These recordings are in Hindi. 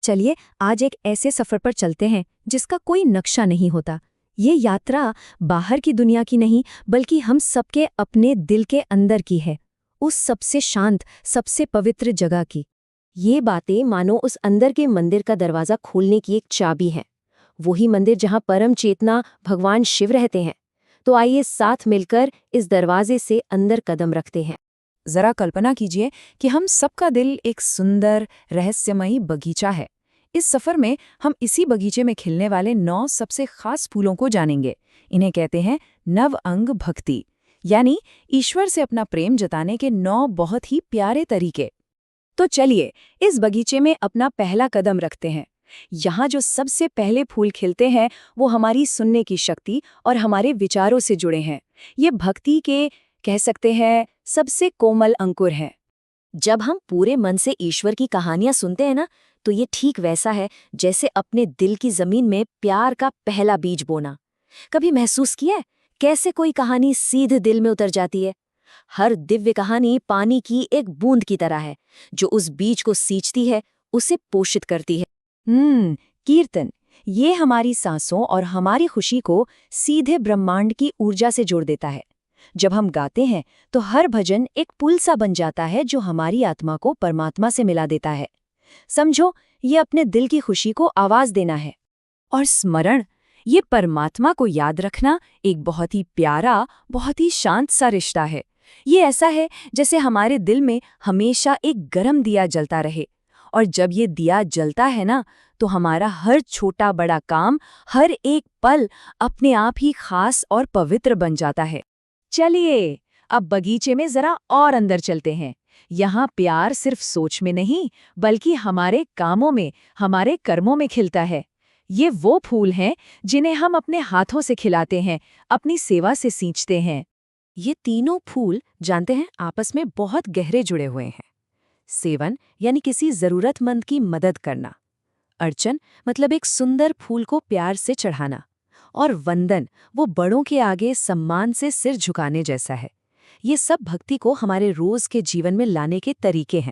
चलिए आज एक ऐसे सफर पर चलते हैं जिसका कोई नक्शा नहीं होता। ये यात्रा बाहर की दुनिया की नहीं बल्कि हम सबके अपने दिल के अंदर की है, उस सबसे शांत, सबसे पवित्र जगह की। ये बातें मानो उस अंदर के मंदिर का दरवाज़ा खोलने की एक चाबी है, वही मंदिर जहाँ परम चेतना भगवान शिव रहते हैं। तो आइए साथ मिलकर इस दरवाजे से अंदर कदम रखते हैं। जरा कल्पना कीजिए कि हम सबका दिल एक सुंदर रहस्यमयी बगीचा है। इस सफर में हम इसी बगीचे में खिलने वाले 9 सबसे खास फूलों को जानेंगे। इन्हें कहते हैं नव अंग भक्ति, यानी ईश्वर से अपना प्रेम जताने के 9 बहुत ही प्यारे तरीके। तो चलिए इस बगीचे में अपना पहला कदम रखते हैं। यहाँ जो सबसे पहले फूल खिलते हैं वो हमारी सुनने की शक्ति और हमारे विचारों से जुड़े हैं। ये भक्ति के, कह सकते हैं, सबसे कोमल अंकुर हैं। जब हम पूरे मन से ईश्वर की कहानियां सुनते हैं ना, तो ये ठीक वैसा है जैसे अपने दिल की जमीन में प्यार का पहला बीज बोना। कभी महसूस किया है कैसे कोई कहानी सीधे दिल में उतर जाती है? हर दिव्य कहानी पानी की एक बूंद की तरह है, जो उस बीज को सींचती है, उसे पोषित करती है। कीर्तन, ये हमारी सांसों और हमारी खुशी को सीधे ब्रह्मांड की ऊर्जा से जोड़ देता है। जब हम गाते हैं तो हर भजन एक पुल सा बन जाता है जो हमारी आत्मा को परमात्मा से मिला देता है। समझो, ये अपने दिल की खुशी को आवाज देना है। और स्मरण, ये परमात्मा को याद रखना एक बहुत ही प्यारा, बहुत ही शांत सा रिश्ता है। ये ऐसा है जैसे हमारे दिल में हमेशा एक गरम दिया जलता रहे, और जब ये दिया जलता है ना, तो हमारा हर छोटा बड़ा काम, हर एक पल अपने आप ही खास और पवित्र बन जाता है। चलिए अब बगीचे में जरा और अंदर चलते हैं। यहाँ प्यार सिर्फ सोच में नहीं बल्कि हमारे कामों में, हमारे कर्मों में खिलता है। ये वो फूल हैं जिन्हें हम अपने हाथों से खिलाते हैं, अपनी सेवा से सींचते हैं। ये तीनों फूल, जानते हैं, आपस में बहुत गहरे जुड़े हुए हैं। सेवन यानी किसी जरूरतमंद की मदद करना, अर्चन मतलब एक सुंदर फूल को प्यार से चढ़ाना, और वंदन वो बड़ों के आगे सम्मान से सिर झुकाने जैसा है। ये सब भक्ति को हमारे रोज के जीवन में लाने के तरीके हैं।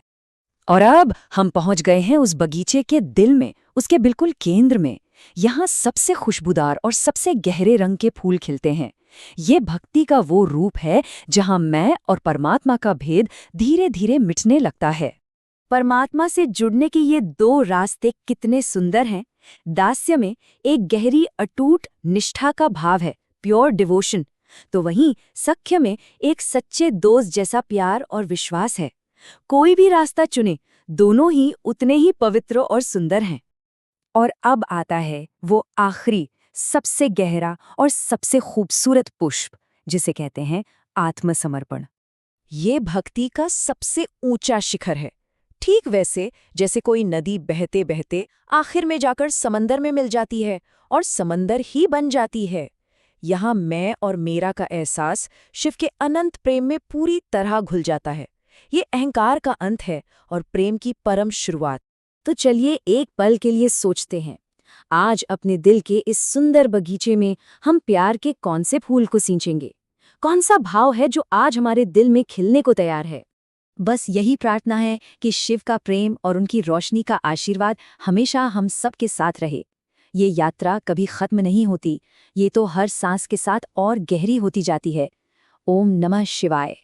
और अब हम पहुंच गए हैं उस बगीचे के दिल में, उसके बिल्कुल केंद्र में। यहाँ सबसे खुशबूदार और सबसे गहरे रंग के फूल खिलते हैं। ये भक्ति का वो रूप है जहाँ मैं और परमात्मा का भेद धीरे धीरे मिटने लगता है। परमात्मा से जुड़ने के ये 2 रास्ते कितने सुंदर हैं। दास्य में एक गहरी अटूट निष्ठा का भाव है, प्योर डिवोशन, तो वहीं सख्य में एक सच्चे दोस्त जैसा प्यार और विश्वास है। कोई भी रास्ता चुने, दोनों ही उतने ही पवित्र और सुंदर हैं। और अब आता है वो आखिरी, सबसे गहरा और सबसे खूबसूरत पुष्प, जिसे कहते हैं आत्मसमर्पण। ये भक्ति का सबसे ऊंचा शिखर है। ठीक वैसे जैसे कोई नदी बहते बहते आखिर में जाकर समंदर में मिल जाती है और समंदर ही बन जाती है। यहाँ मैं और मेरा का एहसास शिव के अनंत प्रेम में पूरी तरह घुल जाता है। ये अहंकार का अंत है और प्रेम की परम शुरुआत। तो चलिए एक पल के लिए सोचते हैं, आज अपने दिल के इस सुंदर बगीचे में हम प्यार के कौन से फूल को सींचेंगे? कौन सा भाव है जो आज हमारे दिल में खिलने को तैयार है? बस यही प्रार्थना है कि शिव का प्रेम और उनकी रोशनी का आशीर्वाद हमेशा हम सब के साथ रहे। ये यात्रा कभी खत्म नहीं होती, ये तो हर सांस के साथ और गहरी होती जाती है। ओम नमः शिवाय।